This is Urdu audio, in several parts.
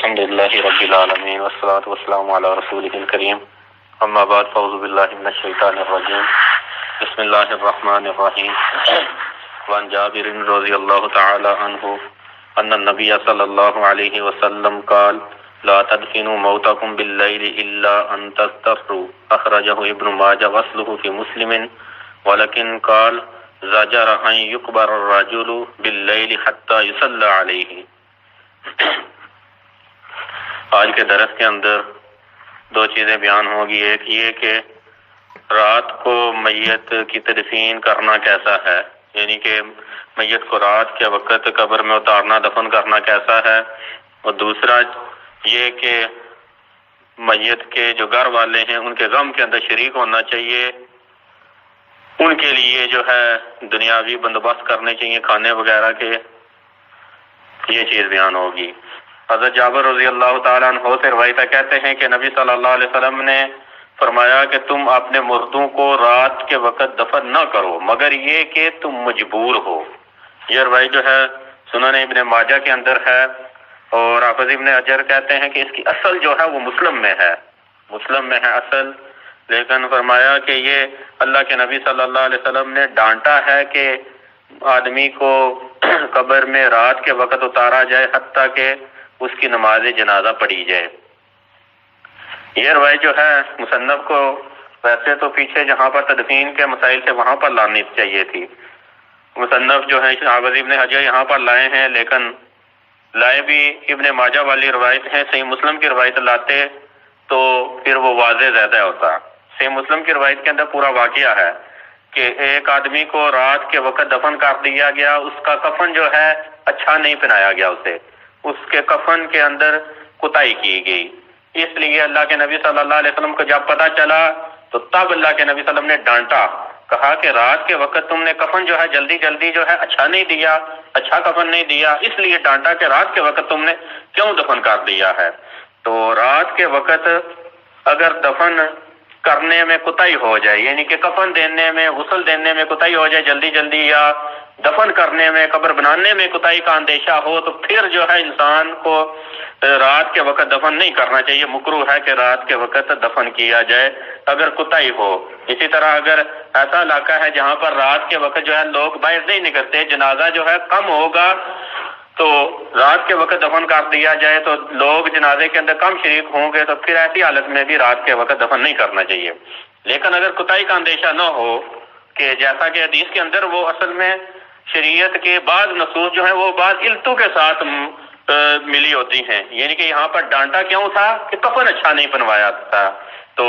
الحمد للہ رب العالمین والصلاة والسلام علی رسولہ الکریم اما بعد فاعوذ باللہ من الشیطان الرجیم بسم اللہ الرحمن الرحیم وعن جابر رضی اللہ تعالی عنہ ان النبی صلی اللہ علیہ وسلم قال لا تدفنوا موتکم باللیل الا ان تستروا اخرجہ ابن ماجہ وصلہ فی مسلم ولکن قال زجر ان یقبر الرجل باللیل حتی یصلی علیہ۔ آج کے درس کے اندر دو چیزیں بیان ہوگی، ایک یہ کہ رات کو میت کی تدفین کرنا کیسا ہے، یعنی کہ میت کو رات کے وقت قبر میں اتارنا دفن کرنا کیسا ہے، اور دوسرا یہ کہ میت کے جو گھر والے ہیں ان کے غم کے اندر شریک ہونا چاہیے، ان کے لیے جو ہے دنیاوی بندوبست کرنے چاہیے کھانے وغیرہ کے، یہ چیز بیان ہوگی۔ حضرت جابر رضی اللہ تعالیٰ عنہ سے روایت کہتے ہیں کہ نبی صلی اللہ علیہ وسلم نے فرمایا کہ تم اپنے مردوں کو رات کے وقت دفن نہ کرو مگر یہ کہ تم مجبور ہو۔ یہ روایت جو ہے سنن ابن ماجہ کے اندر ہے، اور حافظ ابن حجر کہتے ہیں کہ اس کی اصل جو ہے وہ مسلم میں ہے اصل، لیکن فرمایا کہ یہ اللہ کے نبی صلی اللہ علیہ وسلم نے ڈانٹا ہے کہ آدمی کو قبر میں رات کے وقت اتارا جائے حتیٰ کہ اس کی نماز جنازہ پڑھی جائے۔ یہ روایت جو ہے مصنف کو ویسے تو پیچھے جہاں پر تدفین کے مسائل سے وہاں پر لانی چاہیے تھی، مصنف جو ہے حافظ ابن حجر یہاں پر لائے ہیں، لیکن لائے بھی ابن ماجہ والی روایت ہے، صحیح مسلم کی روایت لاتے تو پھر وہ واضح زیادہ ہوتا۔ صحیح مسلم کی روایت کے اندر پورا واقعہ ہے کہ ایک آدمی کو رات کے وقت دفن کر دیا گیا، اس کا کفن جو ہے اچھا نہیں پہنایا گیا، اس کے کفن کے اندر کوتاہی کی گئی، اس لیے اللہ کے نبی صلی اللہ علیہ وسلم کو جب پتہ چلا تو تب اللہ کے نبی صلی اللہ علیہ وسلم نے ڈانٹا، کہا کہ رات کے وقت تم نے کفن جو ہے جلدی جو ہے اچھا نہیں دیا، اچھا کفن نہیں دیا، اس لیے ڈانٹا کہ رات کے وقت تم نے کیوں دفن کر دیا ہے۔ تو رات کے وقت اگر دفن کرنے میں کوتاہی ہو جائے، یعنی کہ کفن دینے میں غسل دینے میں کوتاہی ہو جائے جلدی یا دفن کرنے میں قبر بنانے میں کوتاہی کا اندیشہ ہو، تو پھر جو ہے انسان کو رات کے وقت دفن نہیں کرنا چاہیے، مکروہ ہے کہ رات کے وقت دفن کیا جائے اگر کوتاہی ہو۔ اسی طرح اگر ایسا علاقہ ہے جہاں پر رات کے وقت جو ہے لوگ باہر نہیں نکلتے، جنازہ جو ہے کم ہوگا، تو رات کے وقت دفن کر دیا جائے تو لوگ جنازے کے اندر کم شریک ہوں گے، تو پھر ایسی حالت میں بھی رات کے وقت دفن نہیں کرنا چاہیے۔ لیکن اگر کوتاہی کا اندیشہ نہ ہو، کہ جیسا کہ حدیث کے اندر وہ اصل میں شریعت کے بعض نصوص جو ہیں وہ بعض علتوں کے ساتھ ملی ہوتی ہیں، یعنی کہ یہاں پر ڈانٹا کیوں تھا کہ کفن اچھا نہیں بنوایا تھا، تو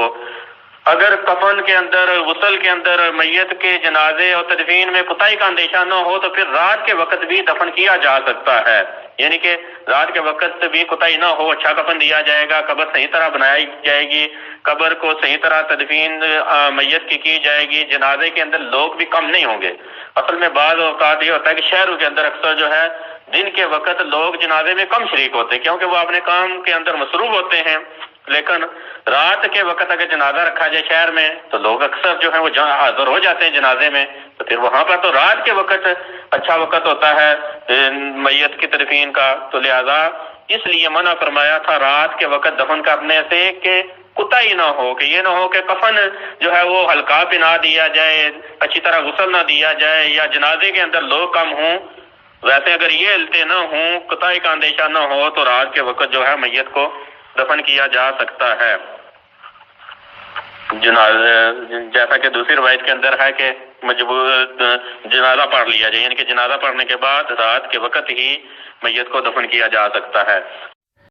اگر کفن کے اندر غسل کے اندر میت کے جنازے اور تدفین میں کوتاہی کا اندیشہ نہ ہو تو پھر رات کے وقت بھی دفن کیا جا سکتا ہے، یعنی کہ رات کے وقت بھی کوتاہی نہ ہو، اچھا کفن دیا جائے گا، قبر صحیح طرح بنائی جائے گی، قبر کو صحیح طرح تدفین میت کی جائے گی، جنازے کے اندر لوگ بھی کم نہیں ہوں گے۔ اصل میں بعض اوقات یہ ہوتا ہے کہ شہروں کے اندر اکثر جو ہے دن کے وقت لوگ جنازے میں کم شریک ہوتے ہیں کیونکہ وہ اپنے کام کے اندر مصروف ہوتے ہیں، لیکن رات کے وقت اگر جنازہ رکھا جائے شہر میں تو لوگ اکثر جو ہے وہ حاضر ہو جاتے ہیں جنازے میں، تو پھر وہاں پر تو رات کے وقت اچھا وقت ہوتا ہے میت کی تدفین کا، تو لہذا اس لیے منع فرمایا تھا رات کے وقت دفن کرنے سے کہ کوتاہی نہ ہو، کہ یہ نہ ہو کہ کفن جو ہے وہ ہلکا پہنا دیا جائے، اچھی طرح غسل نہ دیا جائے، یا جنازے کے اندر لوگ کم ہوں۔ ویسے اگر یہ علتیں نہ ہوں، کوتاہی کا اندیشہ نہ ہو، تو رات کے وقت جو ہے میت کو دفن کیا جا سکتا ہے، جیسا کہ دوسری روایت کے اندر ہے کہ جنازہ پڑھ لیا جائے، یعنی کہ جنازہ پڑھنے کے بعد رات کے وقت ہی میت کو دفن کیا جا سکتا ہے۔